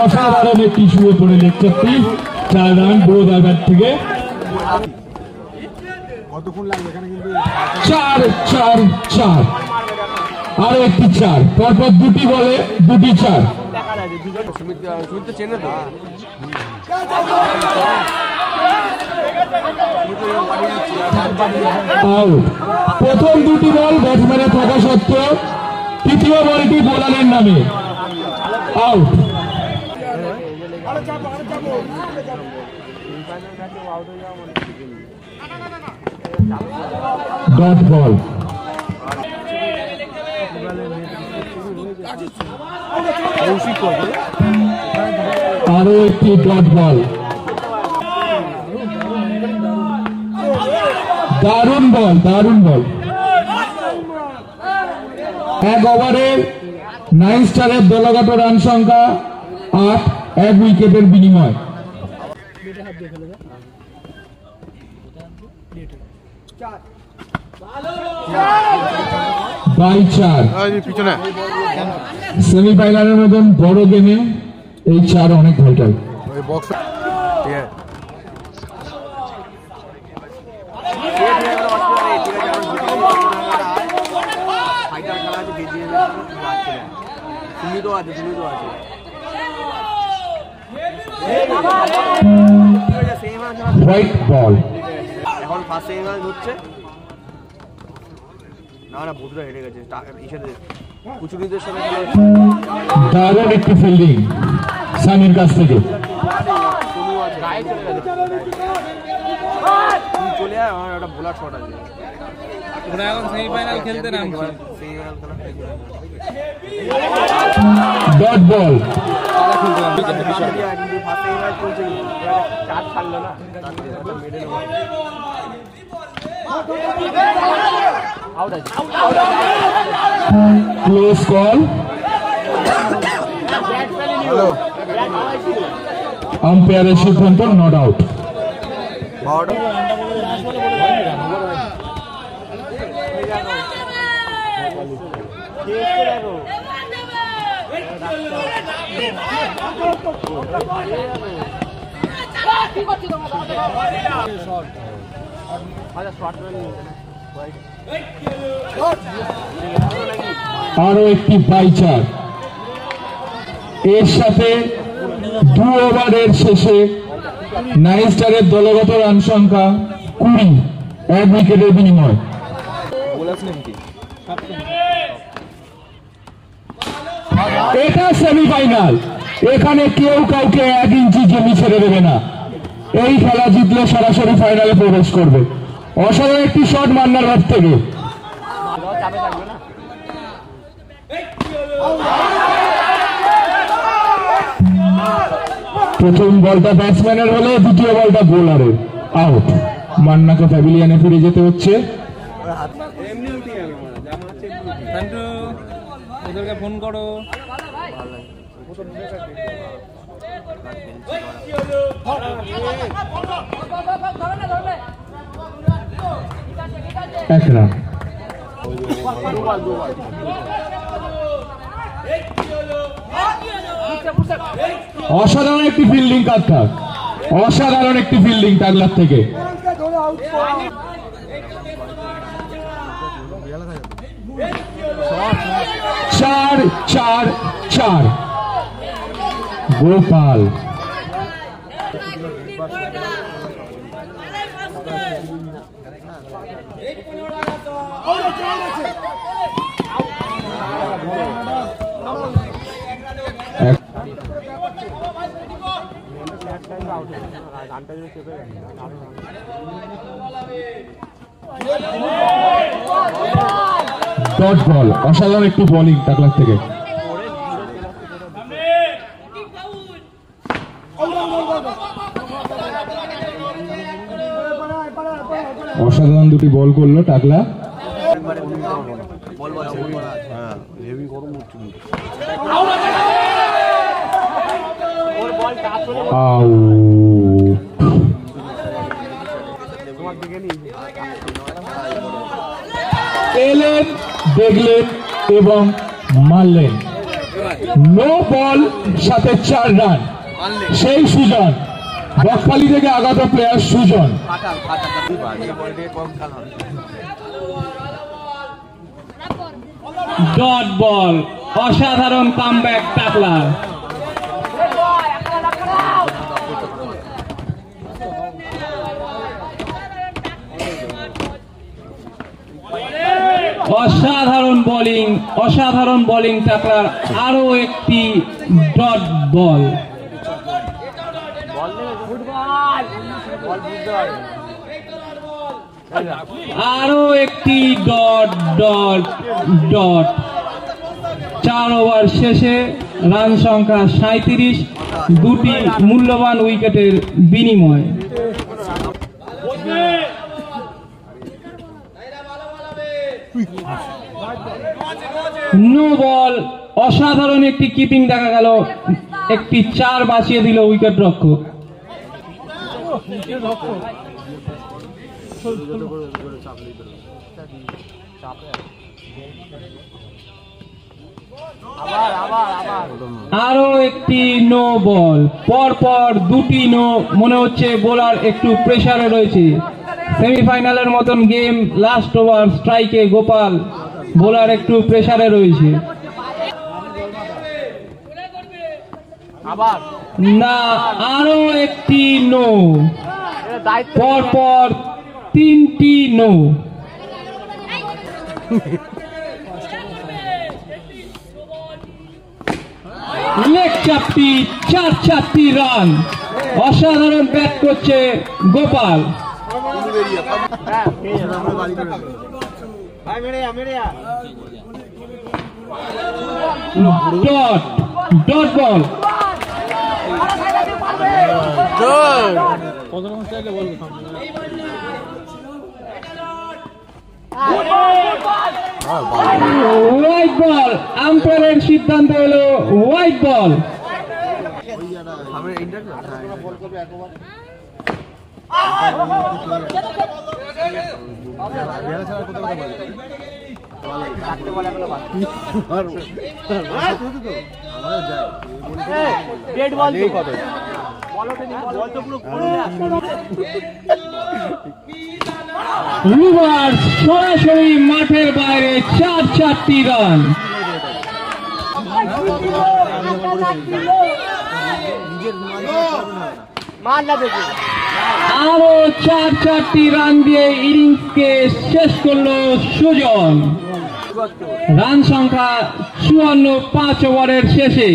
অসাধারণ একটি শুয়ে পড়ে লেকচারটি 4 রান বোধ আঘাত থেকে 4-4-4 আরো একটি 4 পরপর দুটি বলে দুটি 4 আউট প্রথম দুটি বল ব্যাটসম্যানের থাকা সত্ত্বেও তৃতীয় বলটি বোলারের নামে আউট ডট বল আরো একটি ডট বল দারুণ বল দারুণ বল এক ওভারে 9 স্টারের দলগত রান সংখ্যা 8 এক উইকেটের বিনিময় বাই 4 সেমিফাইনালের মতন বড় গেমে এই 4 অনেক ভাইটাল হোয়াইট বল এখন ফার্স্ট সেমিফাইনাল হচ্ছে না না বুধরা হেরে গেছে ইসেদের কুচুরিদের সঙ্গে দারুণ একটি ফিল্ডিং সানির কাছ থেকে চলে আয় আমার একটা বোলার শট আছে ওরা এখন সেমিফাইনাল খেলতে নামছে ডট বল ক্লোজ কল আম্পায়ারের সিদ্ধান্ত নট আউট আরো একটি বাই 4 এর সাথে 2 ওভারের শেষে 9 স্টারের দলগত রান সংখ্যা 20 এক উইকেটের বিনিময় এটা সেমিফাইনাল এখানে কেউ কাউকে 1 ইঞ্চি জমি ছেড়ে দেবে না এই খেলা জিতলে সরাসরি ফাইনালে প্রবেশ করবে অসাধারণ একটি শট মান্নার হাত থেকে প্রথম বলটা ব্যাটসম্যানের হলে দ্বিতীয় বলটা বোলারের আউট মান্নাকে প্যাভিলিয়নে ফিরে যেতে হচ্ছে ওদেরকে ফোন করো এক রান অসাধারণ একটি ফিল্ডিং কাটকা অসাধারণ একটি ফিল্ডিং টাগলার থেকে চার চার চার গোপাল ডট বল অসাধারণ একটি বোলিং টাকলার থেকে অসাধারণ দুটি বল করলো টাকলা এলেন দেখলেন এবং মারলেন। নো বল সাথে 4 রান। সেই সুজন, বকখালি থেকে আগত প্লেয়ার সুজন। ডট বল, অসাধারণ কামব্যাক টাকলা। অসাধারণ বোলিং টাকলার। আরো একটি ডট বল। আরো একটি ডট ডট ডট। 4 ওভার শেষে রান সংখ্যা 37, দুটি মূল্যবান উইকেটের বিনিময়। নো বল, অসাধারণ একটি কিপিং দেখা গেল, একটি 4 বাঁচিয়ে দিল উইকেট রক্ষক। আরো একটি নো বল, পরপর দুটি নো। মনে হচ্ছে বোলার একটু প্রেসারে রয়েছে। সেমিফাইনালের মতন গেম, লাস্ট ওভার স্ট্রাইকে গোপাল, বোলার একটু প্রেসারে রয়েছে। না, আরো একটি নো, পরপর 3টি নো। লেগ চাপটি, 4 রান। অসাধারণ ব্যাট করছে Gopal. Dot dot ball. Wide ball, আম্পায়ারের সিদ্ধান্ত হলো হোয়াইট বল। রিভার্স, সরাসরি মাঠের বাইরে, 4 রান। আরো 4 রান দিয়ে ইনিংসকে শেষ করলো সুজন। রান সংখ্যা 54, 5 ওভারের শেষে।